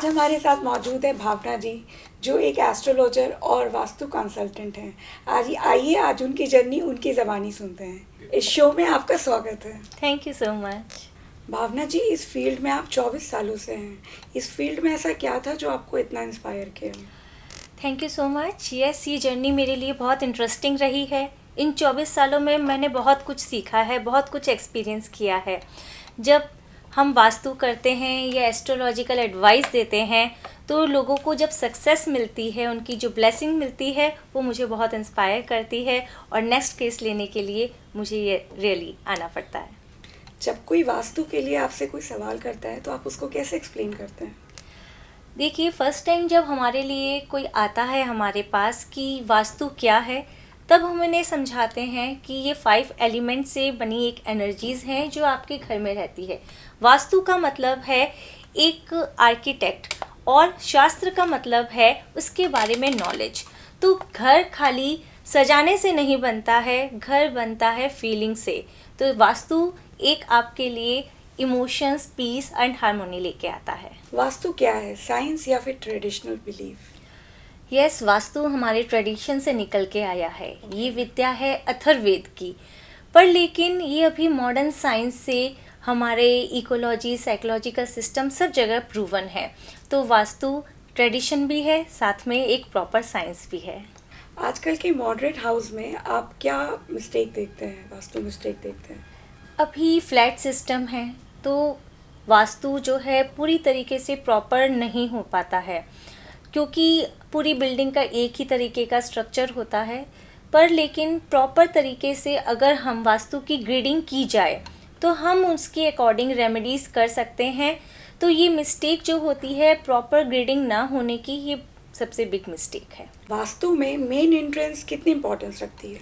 आज हमारे साथ मौजूद है भावना जी, जो एक एस्ट्रोलॉजर और वास्तु कंसल्टेंट हैं। आइए आज उनकी जर्नी उनकी ज़बानी सुनते हैं। इस शो में आपका स्वागत है। Thank you so much. Bhavna ji, इस फील्ड में आप 24 सालों से हैं। इस फील्ड में ऐसा क्या था जो आपको इतना इंस्पायर किया? Thank you so much. Yes, ये जर्नी मेरे लिए बहुत इंटरेस्टिंग रही है। इन 24 सालों में मैंने बहुत कुछ सीखा है, बहुत कुछ एक्सपीरियंस किया है। जब हम वास्तु करते हैं या एस्ट्रोलॉजिकल एडवाइस देते हैं तो लोगों को जब सक्सेस मिलती है, उनकी जो ब्लेसिंग मिलती है, वो मुझे बहुत इंस्पायर करती है और नेक्स्ट केस लेने के लिए मुझे ये रियली आना पड़ता है। जब कोई वास्तु के लिए आपसे कोई सवाल करता है तो आप उसको कैसे एक्सप्लेन करते हैं? देखिए, फर्स्ट टाइम जब हमारे लिए कोई आता है हमारे पास कि वास्तु क्या है, तब हम उन्हें समझाते हैं कि ये 5 एलिमेंट से बनी एक एनर्जीज़ हैं जो आपके घर में रहती है। वास्तु का मतलब है एक आर्किटेक्ट और शास्त्र का मतलब है उसके बारे में नॉलेज। तो घर खाली सजाने से नहीं बनता है, घर बनता है फीलिंग से। तो वास्तु एक आपके लिए इमोशंस, पीस एंड हार्मोनी लेके आता है। वास्तु क्या है, साइंस या फिर ट्रेडिशनल बिलीफ? यस, वास्तु हमारे ट्रेडिशन से निकल के आया है। ये विद्या है अथर्ववेद की, पर लेकिन ये अभी मॉडर्न साइंस से हमारे इकोलॉजी, साइकोलॉजिकल सिस्टम सब जगह प्रूवन है। तो वास्तु ट्रेडिशन भी है, साथ में एक प्रॉपर साइंस भी है। आजकल के मॉडरेट हाउस में आप क्या मिस्टेक देखते हैं, वास्तु मिस्टेक देखते हैं? अभी फ्लैट सिस्टम है तो वास्तु जो है पूरी तरीके से प्रॉपर नहीं हो पाता है, क्योंकि पूरी बिल्डिंग का एक ही तरीके का स्ट्रक्चर होता है। पर लेकिन प्रॉपर तरीके से अगर हम वास्तु की ग्रिडिंग की जाए तो हम उसके अकॉर्डिंग रेमेडीज़ कर सकते हैं। तो ये मिस्टेक जो होती है प्रॉपर ग्रिडिंग ना होने की, ये सबसे बिग मिस्टेक है। वास्तु में मेन एंट्रेंस कितनी इम्पोर्टेंस रखती है?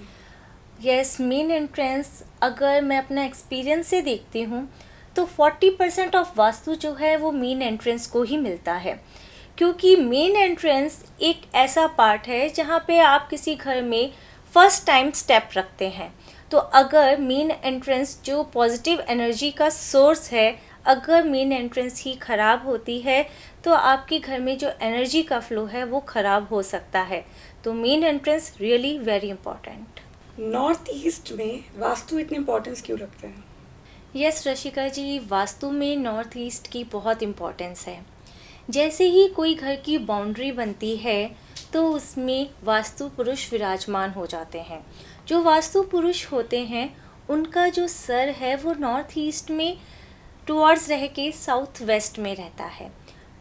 यस, मेन एंट्रेंस अगर मैं अपना एक्सपीरियंस से देखती हूँ तो 40% ऑफ वास्तु जो है वो मेन एंट्रेंस को ही मिलता है, क्योंकि मेन एंट्रेंस एक ऐसा पार्ट है जहाँ पे आप किसी घर में फर्स्ट टाइम स्टेप रखते हैं। तो अगर मेन एंट्रेंस जो पॉजिटिव एनर्जी का सोर्स है, अगर मेन एंट्रेंस ही ख़राब होती है तो आपके घर में जो एनर्जी का फ्लो है वो ख़राब हो सकता है। तो main entrance really very important. North east में वास्तु इतनी इम्पोर्टेंस क्यों रखते हैं? यस रशिका जी, वास्तु में नॉर्थ ईस्ट की बहुत इम्पोर्टेंस है। जैसे ही कोई घर की बाउंड्री बनती है तो उसमें वास्तु पुरुष विराजमान हो जाते हैं। जो वास्तु पुरुष होते हैं उनका जो सर है वो नॉर्थ ईस्ट में टुवर्ड्स रह के साउथ वेस्ट में रहता है।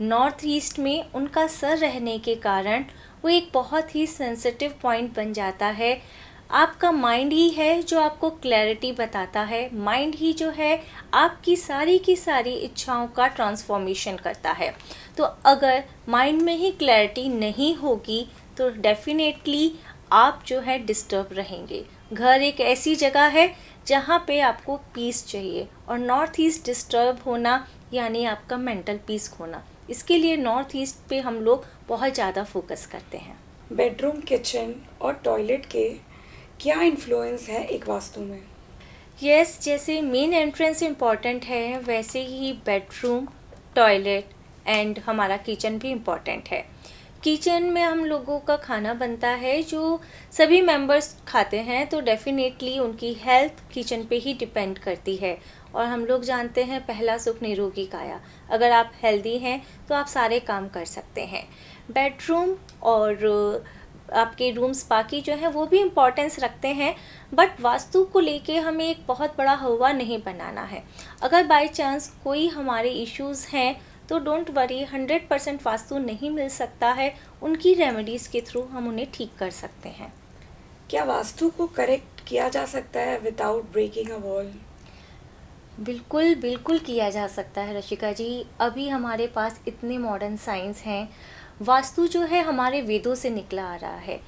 नॉर्थ ईस्ट में उनका सर रहने के कारण वो एक बहुत ही सेंसिटिव पॉइंट बन जाता है। आपका माइंड ही है जो आपको क्लैरिटी बताता है, माइंड ही जो है आपकी सारी की सारी इच्छाओं का ट्रांसफॉर्मेशन करता है। तो अगर माइंड में ही क्लैरिटी नहीं होगी तो डेफिनेटली आप जो है डिस्टर्ब रहेंगे। घर एक ऐसी जगह है जहाँ पे आपको पीस चाहिए, और नॉर्थ ईस्ट डिस्टर्ब होना यानी आपका मेंटल पीस खोना। इसके लिए नॉर्थ ईस्ट पे हम लोग बहुत ज़्यादा फोकस करते हैं। बेडरूम, किचन और टॉयलेट के क्या इन्फ्लुएंस है एक वास्तु में? यस, जैसे मेन एंट्रेंस इम्पॉर्टेंट है वैसे ही बेडरूम, टॉयलेट एंड हमारा किचन भी इम्पॉर्टेंट है। किचन में हम लोगों का खाना बनता है जो सभी मेंबर्स खाते हैं, तो डेफिनेटली उनकी हेल्थ किचन पे ही डिपेंड करती है। और हम लोग जानते हैं पहला सुख निरोगी काया। अगर आप हेल्दी हैं तो आप सारे काम कर सकते हैं। बेडरूम और आपके रूम्स बाकी जो है वो भी इम्पोर्टेंस रखते हैं, बट वास्तु को लेके हमें एक बहुत बड़ा हवा नहीं बनाना है। अगर बाय चांस कोई हमारे इश्यूज़ हैं तो डोंट वरी, 100% वास्तु नहीं मिल सकता है, उनकी रेमेडीज़ के थ्रू हम उन्हें ठीक कर सकते हैं। क्या वास्तु को करेक्ट किया जा सकता है विदाउट ब्रेकिंग अ वॉल? बिल्कुल बिल्कुल किया जा सकता है रशिका जी। अभी हमारे पास इतने मॉडर्न साइंस हैं। वास्तु जो है हमारे वेदों से निकला आ रहा है।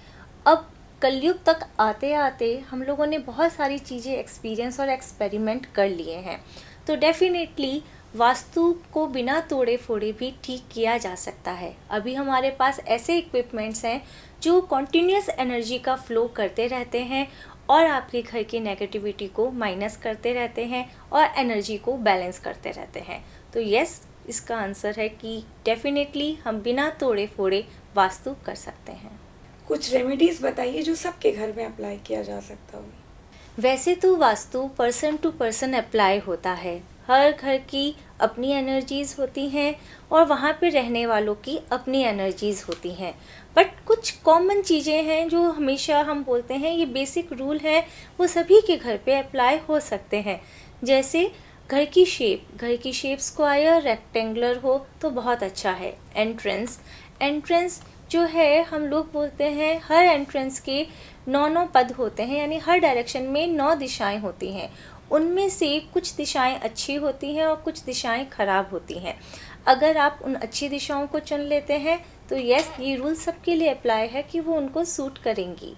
अब कलयुग तक आते आते हम लोगों ने बहुत सारी चीज़ें एक्सपीरियंस और एक्सपेरिमेंट कर लिए हैं। तो डेफिनेटली वास्तु को बिना तोड़े फोड़े भी ठीक किया जा सकता है। अभी हमारे पास ऐसे इक्विपमेंट्स हैं जो कॉन्टीन्यूस एनर्जी का फ्लो करते रहते हैं और आपके घर की नेगेटिविटी को माइनस करते रहते हैं और एनर्जी को बैलेंस करते रहते हैं। तो यस, इसका आंसर है कि डेफिनेटली हम बिना तोड़े फोड़े वास्तु कर सकते हैं। कुछ रेमेडीज बताइए जो सबके घर में अप्लाई किया जा सकता हो। वैसे तो vastu person to person apply होता है, हर घर की अपनी एनर्जीज़ होती हैं और वहाँ पे रहने वालों की अपनी एनर्जीज़ होती हैं, बट कुछ कॉमन चीज़ें हैं जो हमेशा हम बोलते हैं ये बेसिक रूल है, वो सभी के घर पे अप्लाई हो सकते हैं। जैसे घर की शेप स्क्वायर रेक्टेंगुलर हो तो बहुत अच्छा है। एंट्रेंस जो है हम लोग बोलते हैं हर एंट्रेंस के 9 पद होते हैं, यानी हर डायरेक्शन में 9 दिशाएं होती हैं, उनमें से कुछ दिशाएं अच्छी होती हैं और कुछ दिशाएं खराब होती हैं। अगर आप उन अच्छी दिशाओं को चुन लेते हैं तो यस, ये रूल सबके लिए अप्लाई है कि वो उनको सूट करेंगी।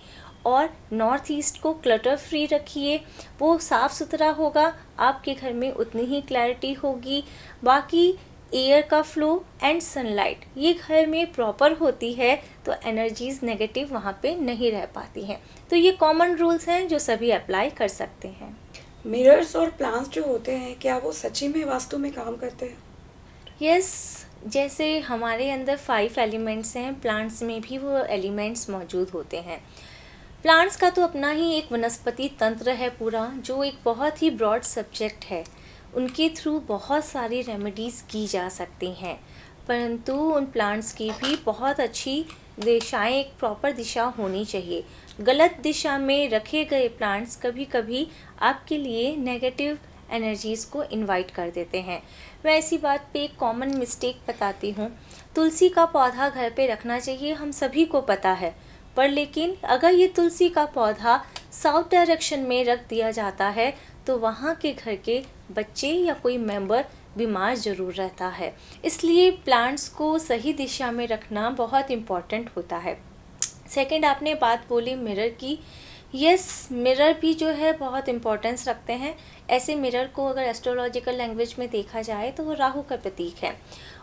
और नॉर्थ ईस्ट को क्लटर फ्री रखिए, वो साफ़ सुथरा होगा, आपके घर में उतनी ही क्लैरिटी होगी। बाकी एयर का फ्लो एंड सनलाइट ये घर में प्रॉपर होती है तो एनर्जीज नेगेटिव वहाँ पे नहीं रह पाती हैं। तो ये कॉमन रूल्स हैं जो सभी अप्लाई कर सकते हैं। मिरर्स और प्लांट्स जो होते हैं, क्या वो सच्ची में वास्तु में काम करते हैं? यस, जैसे हमारे अंदर 5 एलिमेंट्स हैं, प्लांट्स में भी वो एलिमेंट्स मौजूद होते हैं। प्लांट्स का तो अपना ही एक वनस्पति तंत्र है पूरा, जो एक बहुत ही ब्रॉड सब्जेक्ट है। उनके थ्रू बहुत सारी रेमेडीज़ की जा सकती हैं, परंतु उन प्लांट्स की भी बहुत अच्छी दिशाएं, एक प्रॉपर दिशा होनी चाहिए। गलत दिशा में रखे गए प्लांट्स कभी कभी आपके लिए नेगेटिव एनर्जीज़ को इनवाइट कर देते हैं। मैं इसी बात पे एक कॉमन मिस्टेक बताती हूँ। तुलसी का पौधा घर पे रखना चाहिए, हम सभी को पता है, पर लेकिन अगर ये तुलसी का पौधा साउथ डायरेक्शन में रख दिया जाता है तो वहाँ के घर के बच्चे या कोई मेंबर बीमार ज़रूर रहता है। इसलिए प्लांट्स को सही दिशा में रखना बहुत इम्पॉर्टेंट होता है। सेकंड, आपने बात बोली मिरर की। यस, मिरर भी जो है बहुत इम्पोर्टेंस रखते हैं। ऐसे मिरर को अगर एस्ट्रोलॉजिकल लैंग्वेज में देखा जाए तो वो राहु का प्रतीक है,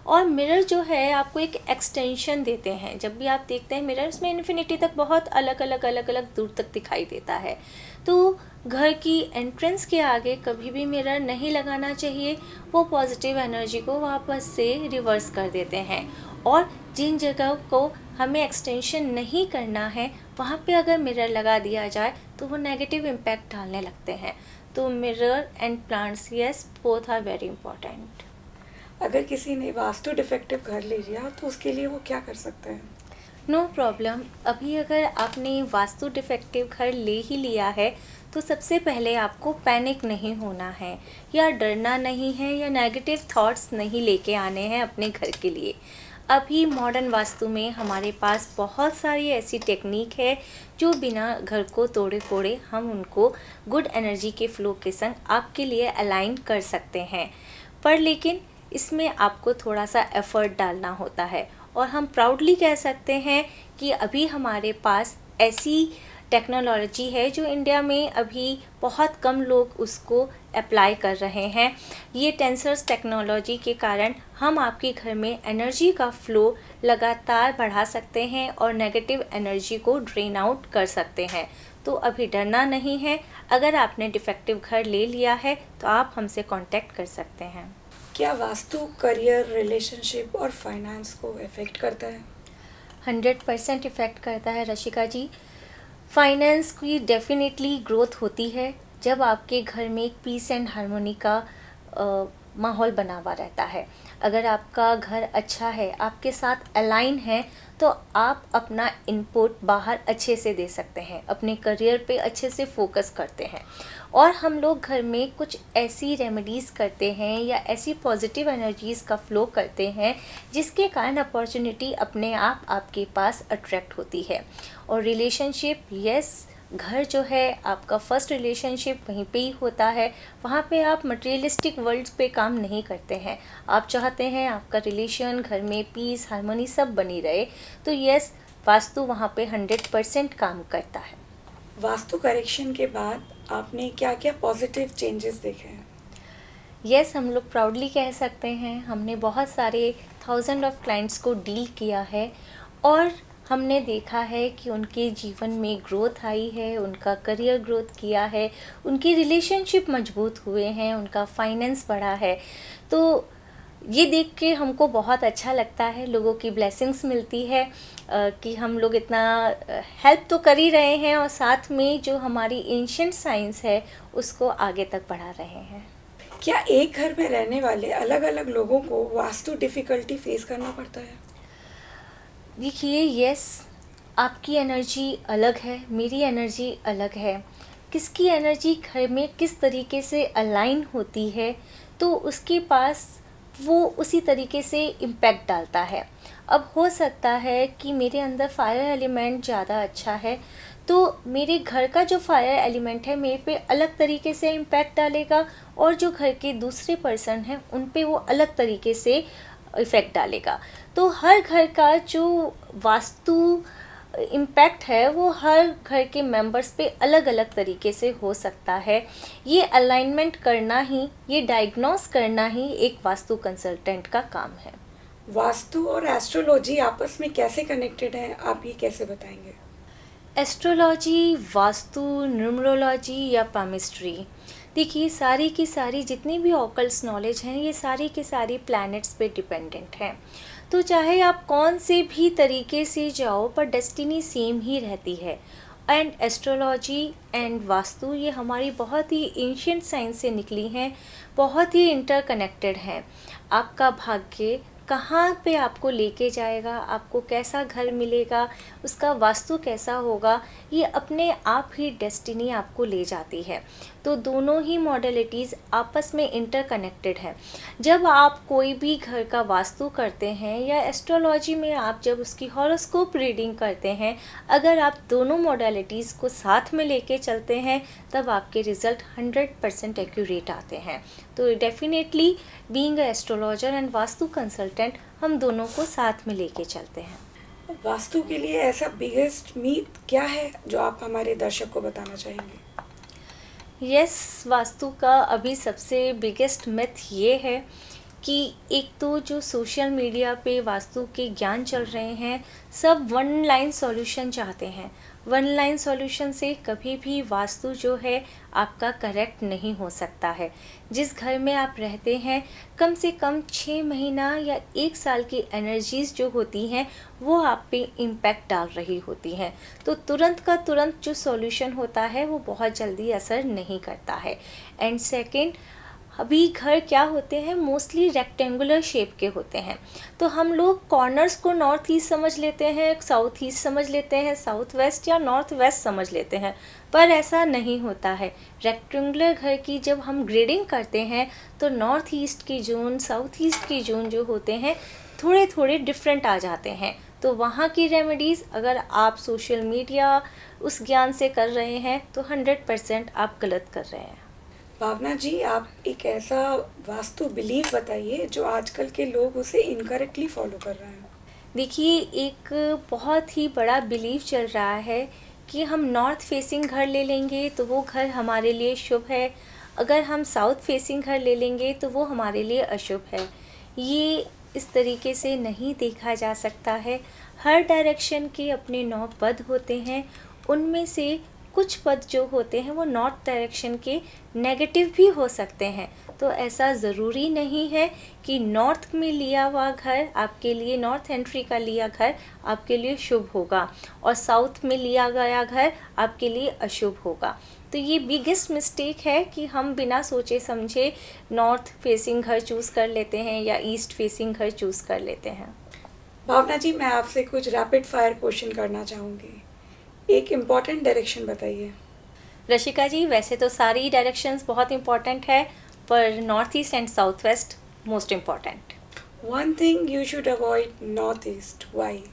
और मिरर जो है आपको एक एक्सटेंशन देते हैं। जब भी आप देखते हैं मिरर्स में इन्फिनिटी तक बहुत अलग अलग दूर तक दिखाई देता है। तो घर की एंट्रेंस के आगे कभी भी मिरर नहीं लगाना चाहिए, वो पॉजिटिव एनर्जी को वापस से रिवर्स कर देते हैं। और जिन जगह को हमें एक्सटेंशन नहीं करना है वहाँ पे अगर मिरर लगा दिया जाए तो वो नेगेटिव इम्पैक्ट डालने लगते हैं। तो mirror and plants, yes, both are very important. अगर किसी ने वास्तु डिफेक्टिव घर ले लिया तो उसके लिए वो क्या कर सकते हैं? No problem. अभी अगर आपने वास्तु डिफेक्टिव घर ले ही लिया है तो सबसे पहले आपको पैनिक नहीं होना है, या डरना नहीं है, या नेगेटिव थॉट्स नहीं लेके आने हैं अपने घर के लिए। अभी मॉडर्न वास्तु में हमारे पास बहुत सारी ऐसी टेक्निक है जो बिना घर को तोड़े फोड़े हम उनको गुड एनर्जी के फ्लो के संग आपके लिए अलाइन कर सकते हैं। पर लेकिन इसमें आपको थोड़ा सा एफर्ट डालना होता है, और हम प्राउडली कह सकते हैं कि अभी हमारे पास ऐसी टेक्नोलॉजी है जो इंडिया में अभी बहुत कम लोग उसको अप्लाई कर रहे हैं। ये टेंसर्स टेक्नोलॉजी के कारण हम आपके घर में एनर्जी का फ्लो लगातार बढ़ा सकते हैं और नेगेटिव एनर्जी को ड्रेन आउट कर सकते हैं। तो अभी डरना नहीं है। अगर आपने डिफेक्टिव घर ले लिया है तो आप हमसे कांटेक्ट कर सकते हैं। क्या वास्तु करियर, रिलेशनशिप और फाइनेंस को इफेक्ट करता है? 100% इफ़ेक्ट करता है रशिका जी। फाइनेंस की डेफिनेटली ग्रोथ होती है जब आपके घर में एक पीस एंड हार्मोनी का माहौल बना हुआ रहता है। अगर आपका घर अच्छा है, आपके साथ अलाइन है, तो आप अपना इनपुट बाहर अच्छे से दे सकते हैं, अपने करियर पे अच्छे से फोकस करते हैं। और हम लोग घर में कुछ ऐसी रेमेडीज़ करते हैं या ऐसी पॉजिटिव एनर्जीज़ का फ्लो करते हैं जिसके कारण अपॉर्चुनिटी अपने आप आपके पास अट्रैक्ट होती है। और रिलेशनशिप, यस, घर जो है आपका फर्स्ट रिलेशनशिप वहीं पे ही होता है। वहाँ पे आप मटेरियलिस्टिक वर्ल्ड पे काम नहीं करते हैं, आप चाहते हैं आपका रिलेशन, घर में पीस, हार्मनी सब बनी रहे। तो यस, वास्तु वहाँ पे 100% काम करता है। वास्तु करेक्शन के बाद आपने क्या क्या पॉजिटिव चेंजेस देखे हैं? यस, हम लोग प्राउडली कह सकते हैं हमने बहुत सारे 1000 ऑफ क्लाइंट्स को डील किया है और हमने देखा है कि उनके जीवन में ग्रोथ आई है, उनका करियर ग्रोथ किया है, उनकी रिलेशनशिप मजबूत हुए हैं, उनका फाइनेंस बढ़ा है। तो ये देख के हमको बहुत अच्छा लगता है, लोगों की ब्लेसिंग्स मिलती है कि हम लोग इतना हेल्प तो कर ही रहे हैं और साथ में जो हमारी एंशिएंट साइंस है उसको आगे तक बढ़ा रहे हैं। क्या एक घर में रहने वाले अलग अलग लोगों को वास्तु डिफ़िकल्टी फेस करना पड़ता है? देखिए, यस, आपकी एनर्जी अलग है, मेरी एनर्जी अलग है। किसकी एनर्जी घर में किस तरीके से अलाइन होती है तो उसके पास वो उसी तरीके से इम्पैक्ट डालता है। अब हो सकता है कि मेरे अंदर फायर एलिमेंट ज़्यादा अच्छा है तो मेरे घर का जो फायर एलिमेंट है मेरे पे अलग तरीके से इम्पैक्ट डालेगा, और जो घर के दूसरे पर्सन हैं उन पे वो अलग तरीके से इफ़ेक्ट डालेगा। तो हर घर का जो वास्तु इम्पैक्ट है वो हर घर के मेंबर्स पे अलग अलग तरीके से हो सकता है। ये अलाइनमेंट करना ही, ये डायग्नोस करना ही एक वास्तु कंसल्टेंट का काम है। वास्तु और एस्ट्रोलॉजी आपस में कैसे कनेक्टेड हैं, आप ये कैसे बताएंगे? एस्ट्रोलॉजी, वास्तु, न्यूमरोलॉजी या पामिस्ट्री, देखिए सारी की सारी जितनी भी ऑकल्ट नॉलेज हैं ये सारी की सारी प्लैनेट्स पे डिपेंडेंट हैं। तो चाहे आप कौन से भी तरीके से जाओ पर डेस्टिनी सेम ही रहती है। एंड एस्ट्रोलॉजी एंड वास्तु ये हमारी बहुत ही एंशिएंट साइंस से निकली हैं, बहुत ही इंटरकनेक्टेड हैं। आपका भाग्य कहाँ पे आपको लेके जाएगा, आपको कैसा घर मिलेगा, उसका वास्तु कैसा होगा, ये अपने आप ही डेस्टिनी आपको ले जाती है। तो दोनों ही मॉडलिटीज़ आपस में इंटरकनेक्टेड है। जब आप कोई भी घर का वास्तु करते हैं या एस्ट्रोलॉजी में आप जब उसकी हॉरोस्कोप रीडिंग करते हैं, अगर आप दोनों मॉडलिटीज़ को साथ में लेके चलते हैं तब आपके रिज़ल्ट 100% एक्यूरेट आते हैं। तो definitely being a astrologer and vastu consultant हम दोनों को साथ में लेके चलते हैं। वास्तु के लिए ऐसा बिगेस्ट मीथ क्या है जो आप हमारे दर्शक को बताना चाहेंगे? यस, वास्तु का अभी सबसे बिगेस्ट मिथ ये है कि एक तो जो सोशल मीडिया पे वास्तु के ज्ञान चल रहे हैं सब वन लाइन सॉल्यूशन चाहते हैं। वन लाइन सॉल्यूशन से कभी भी वास्तु जो है आपका करेक्ट नहीं हो सकता है। जिस घर में आप रहते हैं कम से कम 6 महीना या 1 साल की एनर्जीज़ जो होती हैं वो आप पे इम्पैक्ट डाल रही होती हैं। तो तुरंत का तुरंत जो सॉल्यूशन होता है वो बहुत जल्दी असर नहीं करता है। एंड सेकेंड, अभी घर क्या होते हैं मोस्टली रेक्टेंगुलर शेप के होते हैं। तो हम लोग कॉर्नर्स को नॉर्थ ईस्ट समझ लेते हैं, साउथ ईस्ट समझ लेते हैं, साउथ वेस्ट या नॉर्थ वेस्ट समझ लेते हैं, पर ऐसा नहीं होता है। रेक्टेंगुलर घर की जब हम ग्रेडिंग करते हैं तो नॉर्थ ईस्ट की जोन, साउथ ईस्ट की जोन जो होते हैं थोड़े थोड़े डिफरेंट आ जाते हैं। तो वहाँ की रेमेडीज़ अगर आप सोशल मीडिया उस ज्ञान से कर रहे हैं तो 100% आप गलत कर रहे हैं। भावना जी, आप एक ऐसा वास्तु बिलीफ बताइए जो आजकल के लोग उसे इनकरेक्टली फॉलो कर रहे हैं। देखिए, एक बहुत ही बड़ा बिलीफ चल रहा है कि हम नॉर्थ फेसिंग घर ले लेंगे तो वो घर हमारे लिए शुभ है, अगर हम साउथ फेसिंग घर ले लेंगे तो वो हमारे लिए अशुभ है। ये इस तरीके से नहीं देखा जा सकता है। हर डायरेक्शन के अपने 9 पद होते हैं, उनमें से कुछ पद जो होते हैं वो नॉर्थ डायरेक्शन के नेगेटिव भी हो सकते हैं। तो ऐसा ज़रूरी नहीं है कि नॉर्थ में लिया हुआ घर आपके लिए, नॉर्थ एंट्री का लिया घर आपके लिए शुभ होगा और साउथ में लिया गया घर आपके लिए अशुभ होगा। तो ये बिगेस्ट मिस्टेक है कि हम बिना सोचे समझे नॉर्थ फेसिंग घर चूज़ कर लेते हैं या ईस्ट फेसिंग घर चूज़ कर लेते हैं। भावना जी, मैं आपसे कुछ रैपिड फायर क्वेश्चन करना चाहूँगी। एक इम्पॉर्टेंट डायरेक्शन बताइए। रशिका जी, वैसे तो सारी डायरेक्शंस बहुत इम्पॉर्टेंट है पर north east and south west most important. One thing you should avoid north east, why?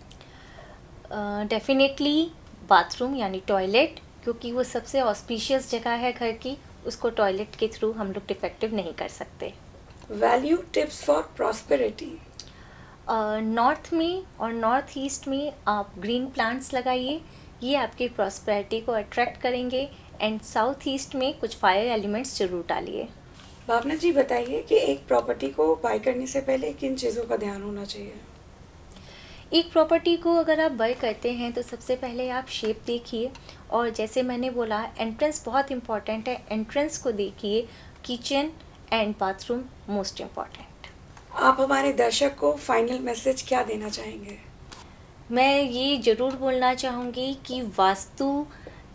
Definitely bathroom यानी टॉयलेट, क्योंकि वो सबसे ऑस्पिशियस जगह है घर की, उसको टॉयलेट के थ्रू हम लोग डिफेक्टिव नहीं कर सकते। Value tips for prosperity. North में और नॉर्थ ईस्ट में आप ग्रीन प्लांट्स लगाइए, ये आपकी प्रॉस्पेरिटी को अट्रैक्ट करेंगे। एंड साउथ ईस्ट में कुछ फायर एलिमेंट्स ज़रूर डालिए। भावना जी, बताइए कि एक प्रॉपर्टी को बाय करने से पहले किन चीज़ों का ध्यान होना चाहिए? एक प्रॉपर्टी को अगर आप बाय करते हैं तो सबसे पहले आप शेप देखिए, और जैसे मैंने बोला एंट्रेंस बहुत इम्पॉर्टेंट है, एंट्रेंस को देखिए। Kitchen and bathroom most important. आप हमारे दर्शक को फाइनल मैसेज क्या देना चाहेंगे? मैं ये ज़रूर बोलना चाहूँगी कि vastu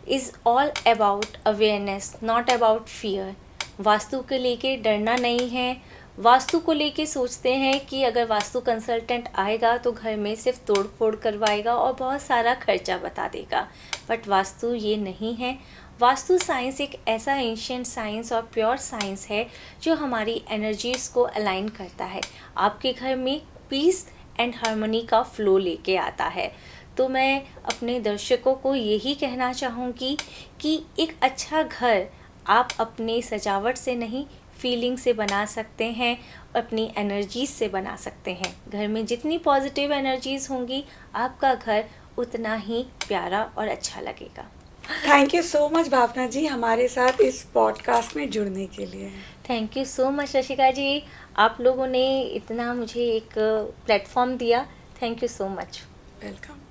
is all about awareness, not about fear. Vastu को लेके डरना नहीं है। वास्तु को लेके सोचते हैं कि अगर वास्तु कंसल्टेंट आएगा तो घर में सिर्फ तोड़ फोड़ करवाएगा और बहुत सारा खर्चा बता देगा, बट वास्तु ये नहीं है। वास्तु साइंस एक ऐसा एंशिएंट साइंस और प्योर साइंस है जो हमारी एनर्जीज़ को अलाइन करता है, आपके घर में पीस एंड हार्मनी का फ्लो लेके आता है। तो मैं अपने दर्शकों को यही कहना चाहूँगी कि एक अच्छा घर आप अपनी सजावट से नहीं, फीलिंग से बना सकते हैं, अपनी एनर्जीज से बना सकते हैं। घर में जितनी पॉजिटिव एनर्जीज होंगी, आपका घर उतना ही प्यारा और अच्छा लगेगा। Thank you so much Bhavna ji हमारे साथ इस पॉडकास्ट में जुड़ने के लिए। Thank you so much Rashika ji, आप लोगों ने इतना मुझे एक प्लेटफॉर्म दिया। Thank you so much. Welcome.